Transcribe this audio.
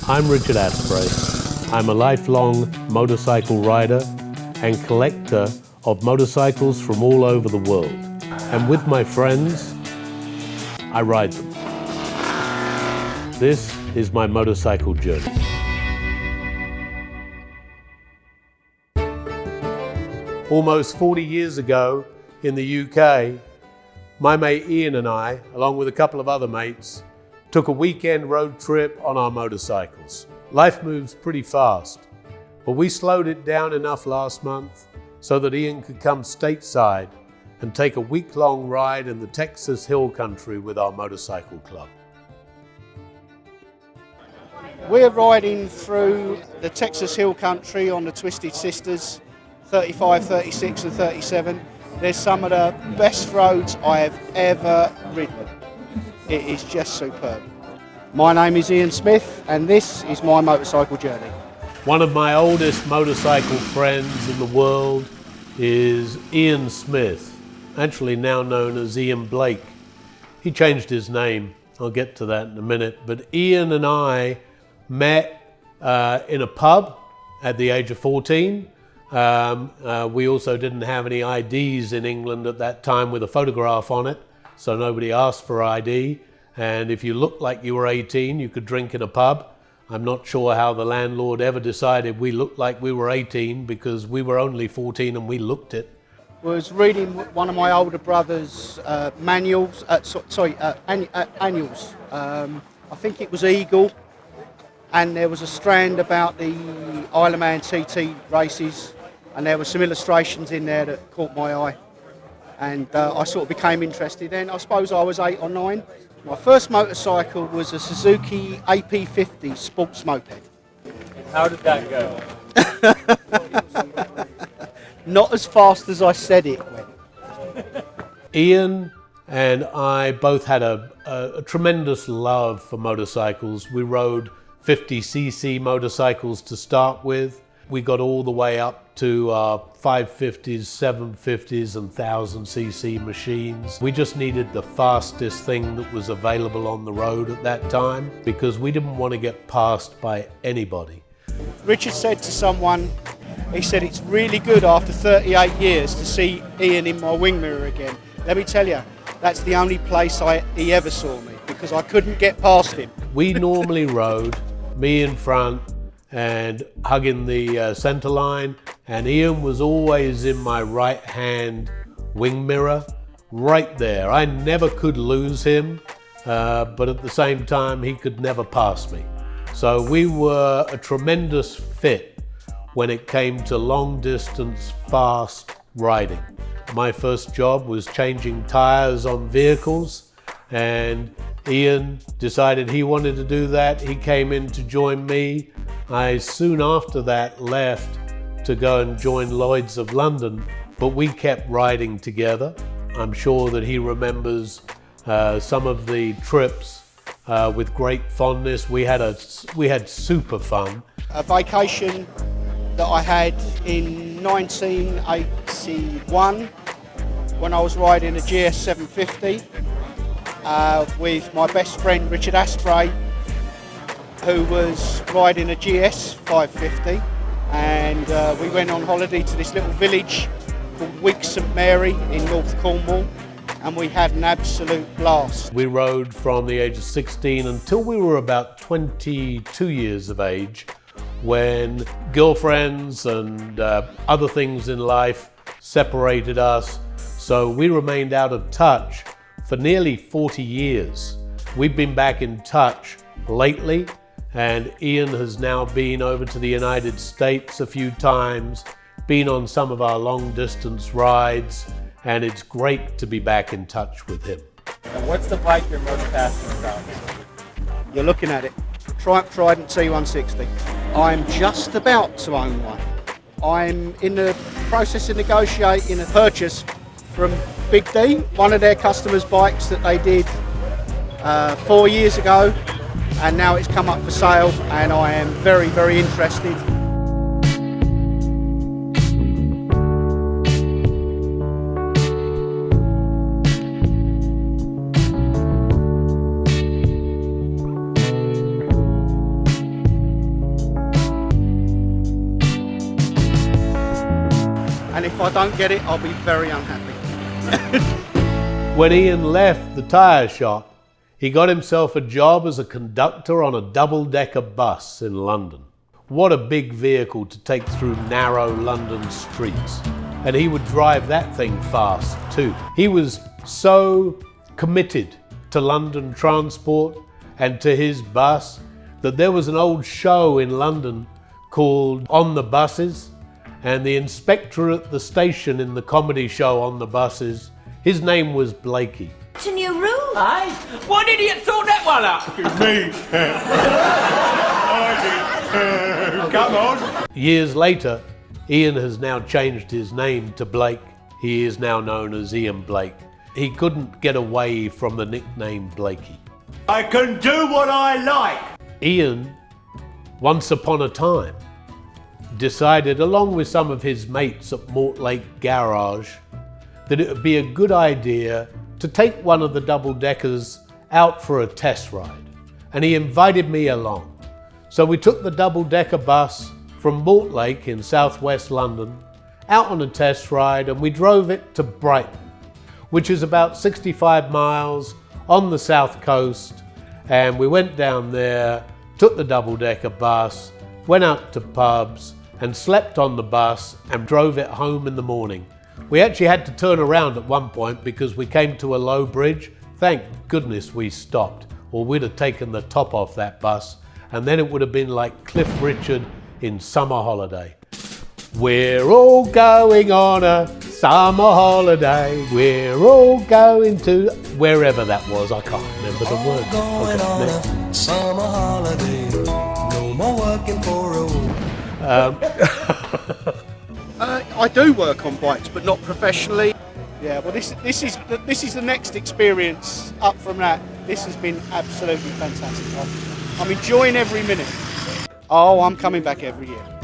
I'm Richard Asprey. I'm a lifelong motorcycle rider and collector of motorcycles from all over the world. And with my friends, I ride them. This is my motorcycle journey. Almost 40 years ago in the UK, my mate Ian and I, along with a couple of other mates, took a weekend road trip on our motorcycles. Life moves pretty fast, but we slowed it down enough last month so that Ian could come stateside and take a week-long ride in the Texas Hill Country with our motorcycle club. We're riding through the Texas Hill Country on the Twisted Sisters, 35, 36 and 37. They're some of the best roads I have ever ridden. It is just superb. My name is Ian Smith and this is my motorcycle journey. One of my oldest motorcycle friends in the world is Ian Smith, actually now known as Ian Blake. He changed his name, I'll get to that in a minute, but Ian and I met in a pub at the age of 14. We also didn't have any IDs in England at that time with a photograph on it, so nobody asked for ID. And if you looked like you were 18, you could drink in a pub. I'm not sure how the landlord ever decided we looked like we were 18 because we were only 14 and we looked it. Was reading one of my older brother's annuals. I think it was Eagle, and there was a strand about the Isle of Man TT races, and there were some illustrations in there that caught my eye. And I sort of became interested then. I suppose I was 8 or 9. My first motorcycle was a Suzuki AP50 sports moped. How did that go? Not as fast as I said it went. Ian and I both had a tremendous love for motorcycles. We rode 50cc motorcycles to start with. We got all the way up to 550s, 750s and 1000cc machines. We just needed the fastest thing that was available on the road at that time because we didn't want to get passed by anybody. Richard said to someone, he said, it's really good after 38 years to see Ian in my wing mirror again. Let me tell you, that's the only place he ever saw me because I couldn't get past him. We normally rode, me in front, and hugging the center line, and Ian was always in my right hand wing mirror, right there. I never could lose him, but at the same time he could never pass me. So we were a tremendous fit when it came to long distance fast riding. My first job was changing tires on vehicles, and Ian decided he wanted to do that. He came in to join me. I soon after that left to go and join Lloyd's of London, but we kept riding together. I'm sure that he remembers some of the trips with great fondness. We had super fun. A vacation that I had in 1981 when I was riding a GS 750 with my best friend Richard Asprey, who was riding a GS 550, and we went on holiday to this little village called Wig St Mary in North Cornwall, and we had an absolute blast. We rode from the age of 16 until we were about 22 years of age, when girlfriends and other things in life separated us, so we remained out of touch for nearly 40 years. We've been back in touch lately, and Ian has now been over to the United States a few times, been on some of our long distance rides, and it's great to be back in touch with him. And what's the bike you're most passionate about? You're looking at it. Triumph Trident T160. I'm just about to own one. I'm in the process of negotiating a purchase from Big D, one of their customers' bikes that they did 4 years ago, and now it's come up for sale, and I am very, very interested. and if I don't get it, I'll be very unhappy. When Ian left the tyre shop, he got himself a job as a conductor on a double-decker bus in London. What a big vehicle to take through narrow London streets. And he would drive that thing fast too. He was so committed to London transport and to his bus that there was an old show in London called On the Buses, and the inspector at the station in the comedy show On the Buses, his name was Blakey. It's a new rule. Aye? What idiot thought that one up? Me. I did. Come on. Years later, Ian has now changed his name to Blake. He is now known as Ian Blake. He couldn't get away from the nickname Blakey. I can do what I like. Ian, once upon a time, decided, along with some of his mates at Mortlake Garage, that it would be a good idea to take one of the double-deckers out for a test ride. And he invited me along. So we took the double-decker bus from Mortlake in southwest London out on a test ride, and we drove it to Brighton, which is about 65 miles on the south coast. And we went down there, took the double-decker bus, went out to pubs and slept on the bus and drove it home in the morning. We actually had to turn around at one point because we came to a low bridge. Thank goodness we stopped, or we'd have taken the top off that bus, and then it would have been like Cliff Richard in Summer Holiday. We're all going on a summer holiday. We're all going to wherever that was. I can't remember the words. Going on a summer holiday. No more working for a I do work on bikes, but not professionally. Yeah, well, this is the next experience up from that. This has been absolutely fantastic. I'm enjoying every minute. Oh, I'm coming back every year.